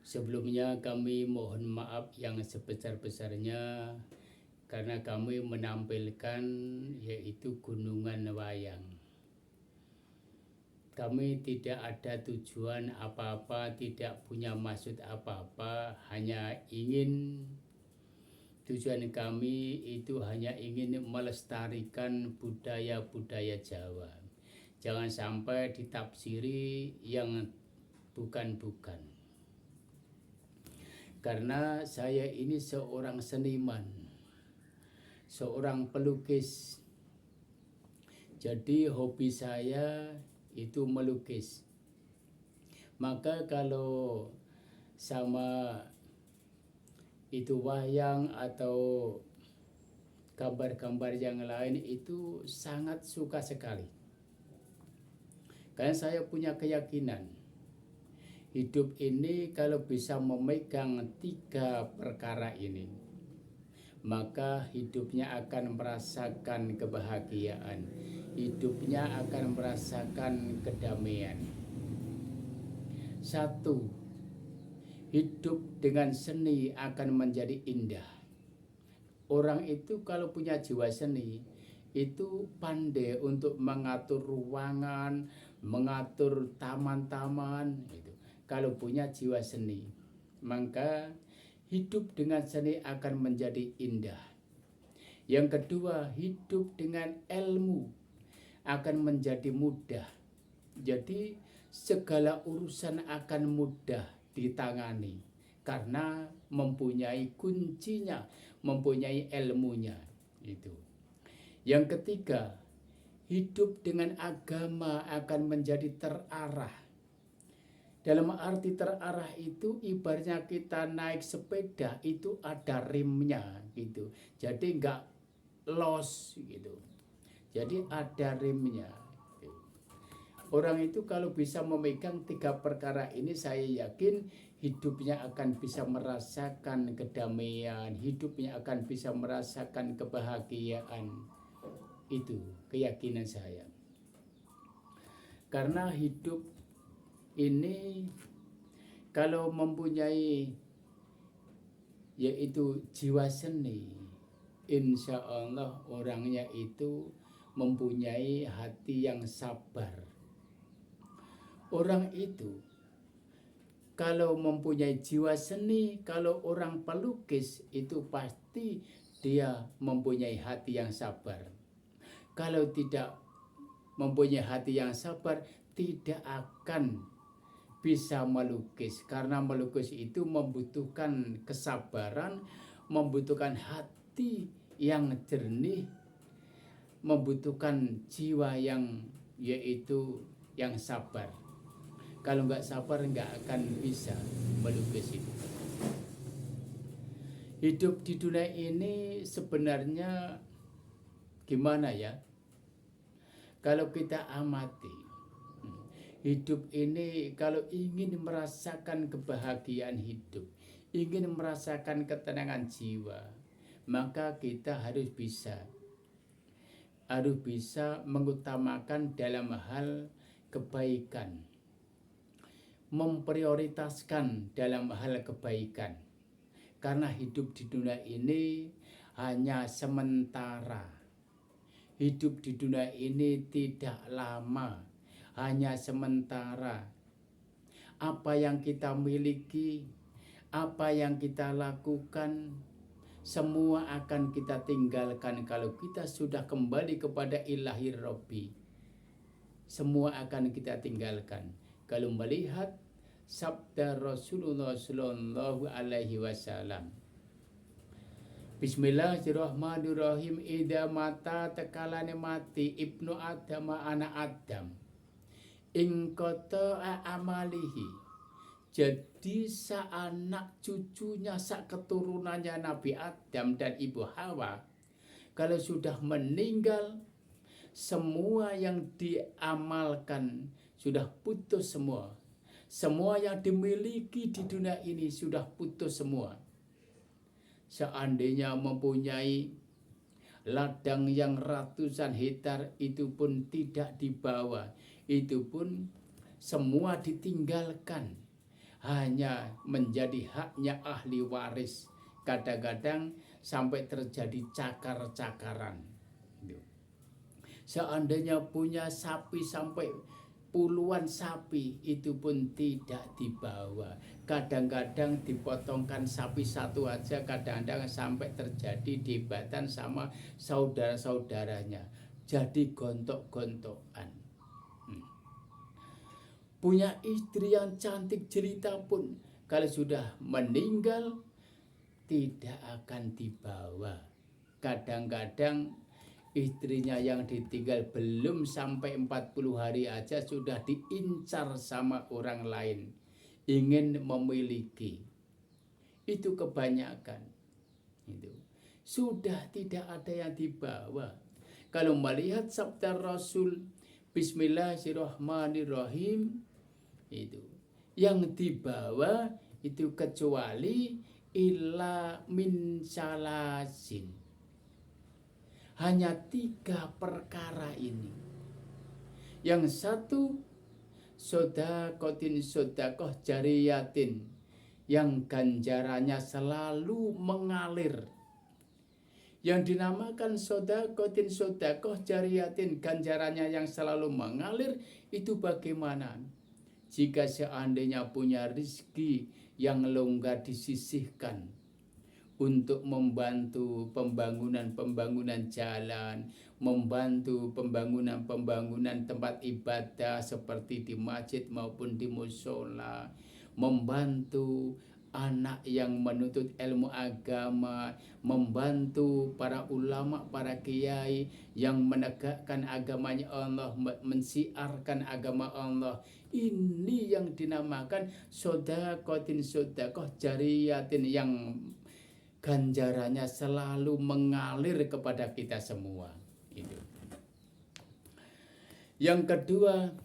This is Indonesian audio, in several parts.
Sebelumnya kami mohon maaf yang sebesar-besarnya karena kami menampilkan yaitu Gunungan Wayang. Kami tidak ada tujuan apa-apa, tidak punya maksud apa-apa, hanya ingin tujuan kami itu hanya ingin melestarikan budaya-budaya Jawa. Jangan sampai ditafsiri yang bukan-bukan. Karena saya ini seorang seniman, seorang pelukis. Jadi hobi saya itu melukis. Maka kalau sama itu wayang atau gambar-gambar yang lain itu sangat suka sekali. Karena saya punya keyakinan hidup ini kalau bisa memegang 3 perkara ini, maka hidupnya akan merasakan kebahagiaan, hidupnya akan merasakan kedamaian. 1, hidup dengan seni akan menjadi indah. Orang itu kalau punya jiwa seni itu pandai untuk mengatur ruangan, mengatur taman-taman gitu. Kalau punya jiwa seni, maka hidup dengan seni akan menjadi indah. Yang kedua, hidup dengan ilmu akan menjadi mudah. Jadi segala urusan akan mudah ditangani karena mempunyai kuncinya, mempunyai ilmunya itu. Yang ketiga, hidup dengan agama akan menjadi terarah. Dalam arti terarah itu ibaratnya kita naik sepeda itu ada rimnya gitu. Jadi enggak los gitu. Jadi ada rimnya. Orang itu kalau bisa memegang 3 perkara ini, saya yakin hidupnya akan bisa merasakan kedamaian, hidupnya akan bisa merasakan kebahagiaan. Itu keyakinan saya. Karena hidup ini kalau mempunyai yaitu jiwa seni, insya Allah orangnya itu mempunyai hati yang sabar. Orang itu kalau mempunyai jiwa seni, kalau orang pelukis itu pasti dia mempunyai hati yang sabar. Kalau tidak mempunyai hati yang sabar, tidak akan bisa melukis. Karena melukis itu membutuhkan kesabaran, membutuhkan hati yang jernih, membutuhkan jiwa yang yaitu yang sabar. Kalau nggak sabar nggak akan bisa melukis itu. Hidup di dunia ini sebenarnya gimana ya? Kalau kita amati, hidup ini kalau ingin merasakan kebahagiaan hidup, ingin merasakan ketenangan jiwa, maka kita harus bisa mengutamakan dalam hal kebaikan, memprioritaskan dalam hal kebaikan. Karena hidup di dunia ini hanya sementara. Hidup di dunia ini tidak lama, hanya sementara. Apa yang kita miliki, apa yang kita lakukan, semua akan kita tinggalkan kalau kita sudah kembali kepada Ilahi Rabbi. Semua akan kita tinggalkan. Kalau melihat sabda Rasulullah Sallallahu Alaihi Wasallam, Bismillahirrahmanirrahim. Ida mata tekalane mati ibnu Adam anak Adam ingkoto amalihi. Jadi anak cucunya, keturunannya Nabi Adam dan Ibu Hawa, kalau sudah meninggal, semua yang diamalkan sudah putus semua. Semua yang dimiliki di dunia ini sudah putus semua. Seandainya mempunyai ladang yang ratusan hektar, itu pun tidak dibawa. Itu pun semua ditinggalkan. hanya menjadi haknya ahli waris. Kadang-kadang sampai terjadi cakar-cakaran. Seandainya punya sapi sampai puluhan sapi, itu pun tidak dibawa. Kadang-kadang dipotongkan sapi satu aja, kadang-kadang sampai terjadi debatan sama saudara-saudaranya. Jadi gontok-gontokan. Punya istri yang cantik jelita pun, kalau sudah meninggal tidak akan dibawa. Kadang-kadang istrinya yang ditinggal belum sampai 40 hari aja sudah diincar sama orang lain, ingin memiliki. Itu kebanyakan. Itu sudah tidak ada yang dibawa. Kalau melihat sabda Rasul Bismillahirrahmanirrahim, itu yang dibawa itu kecuali illa min salasin. Hanya 3 perkara ini. Yang satu, sodakoh jariyatin, yang ganjarannya selalu mengalir. Yang dinamakan sodakoh jariyatin, ganjarannya yang selalu mengalir, itu bagaimana? Jika seandainya punya rezeki yang longgar disisihkan untuk membantu pembangunan jalan, membantu pembangunan tempat ibadah seperti di masjid maupun di musola, membantu anak yang menuntut ilmu agama, membantu para ulama, para kiai yang menegakkan agamanya Allah, mensiarkan agama Allah. Ini yang dinamakan sodakoh jariyatin, yang ganjarannya selalu mengalir kepada kita semua. Itu. Yang kedua,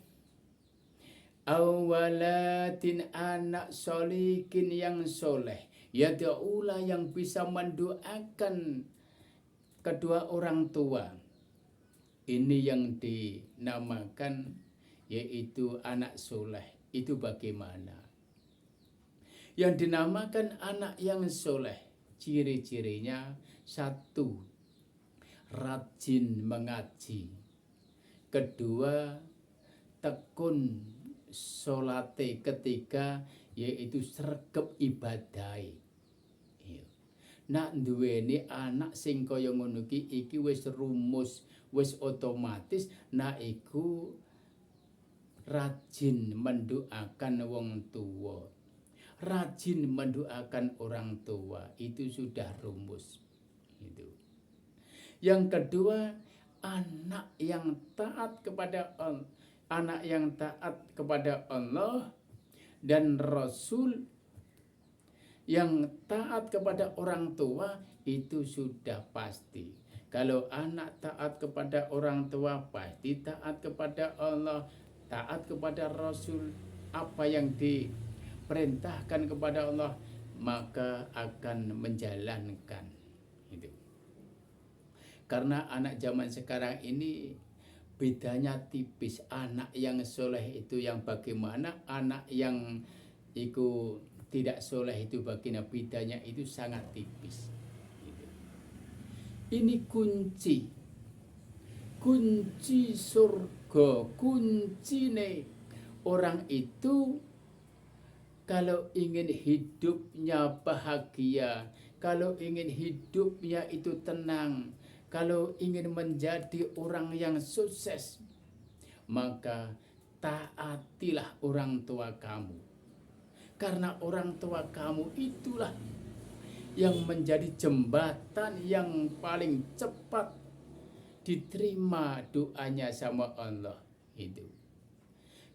awalatin, anak solikin yang soleh, yada'ula, yang bisa mendoakan kedua orang tua. Ini yang dinamakan yaitu anak soleh. Itu bagaimana? Yang dinamakan anak yang soleh, ciri-cirinya satu, rajin mengaji. Kedua, tekun solate. Ketiga, yaitu sregep ibadai. Nak duweni anak sing kaya ngono iki wis rumus, wis otomatis. Nak iku rajin mendoakan wong tua, rajin mendoakan orang tua, itu sudah rumus. Itu. Yang kedua, anak yang taat kepada Allah dan Rasul, yang taat kepada orang tua, itu sudah pasti. Kalau anak taat kepada orang tua, pasti taat kepada Allah, taat kepada Rasul. Apa yang diperintahkan kepada Allah, maka akan menjalankan. Itu. Karena anak zaman sekarang ini bedanya tipis. Anak yang soleh itu yang bagaimana, anak yang itu tidak soleh itu bagaimana, bedanya itu sangat tipis. Gitu. Ini kunci surga, kuncine orang itu kalau ingin hidupnya bahagia, kalau ingin hidupnya itu tenang, kalau ingin menjadi orang yang sukses, maka taatilah orang tua kamu. Karena orang tua kamu itulah yang menjadi jembatan yang paling cepat diterima doanya sama Allah. Itu.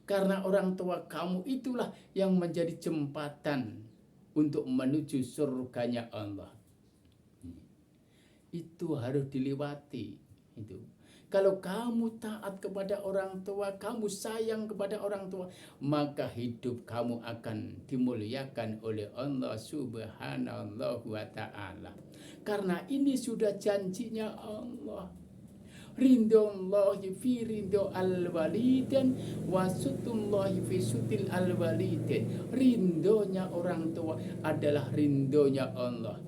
Karena orang tua kamu itulah yang menjadi jembatan untuk menuju surganya Allah. Itu harus dilewati. Itu. Kalau kamu taat kepada orang tua, kamu sayang kepada orang tua, maka hidup kamu akan dimuliakan oleh Allah Subhanahu wa ta'ala. Karena ini sudah janjinya Allah. Rindollahi fi rindo al-waliden wa sutullahi fi sutil al-waliden. Rindonya orang tua adalah rindonya Allah.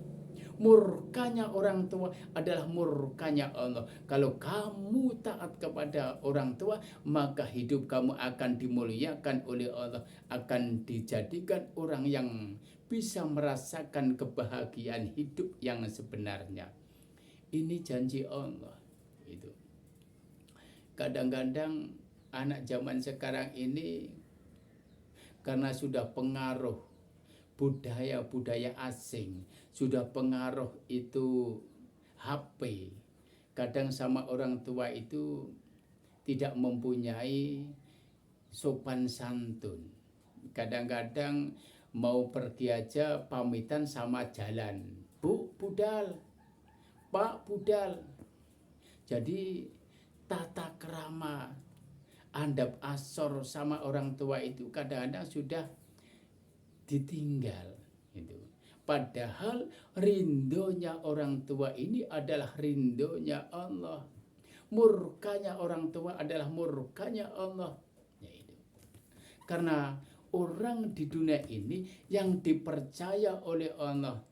Murkanya orang tua adalah murkanya Allah. Kalau kamu taat kepada orang tua, maka hidup kamu akan dimuliakan oleh Allah, akan dijadikan orang yang bisa merasakan kebahagiaan hidup yang sebenarnya. Ini janji Allah. Itu. Kadang-kadang anak zaman sekarang ini karena sudah pengaruh budaya-budaya asing, sudah pengaruh itu HP, kadang sama orang tua itu tidak mempunyai sopan santun. Kadang-kadang mau pergi aja pamitan sama jalan, Bu, budal, Pak, budal. Jadi tata krama, andap asor sama orang tua itu kadang-kadang sudah ditinggal itu. Padahal rindonya orang tua ini adalah rindonya Allah. Murkanya orang tua adalah murkanya Allah. Yaitu. Karena orang di dunia ini yang dipercaya oleh Allah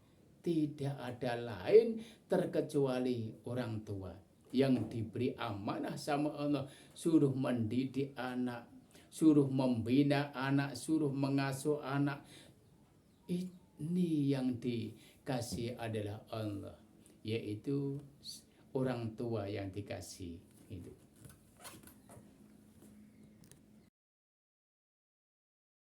tidak ada lain terkecuali orang tua yang diberi amanah sama Allah, suruh mendidik anak, suruh membina anak, suruh mengasuh anak. Ini yang dikasih adalah Allah, yaitu orang tua yang dikasih itu.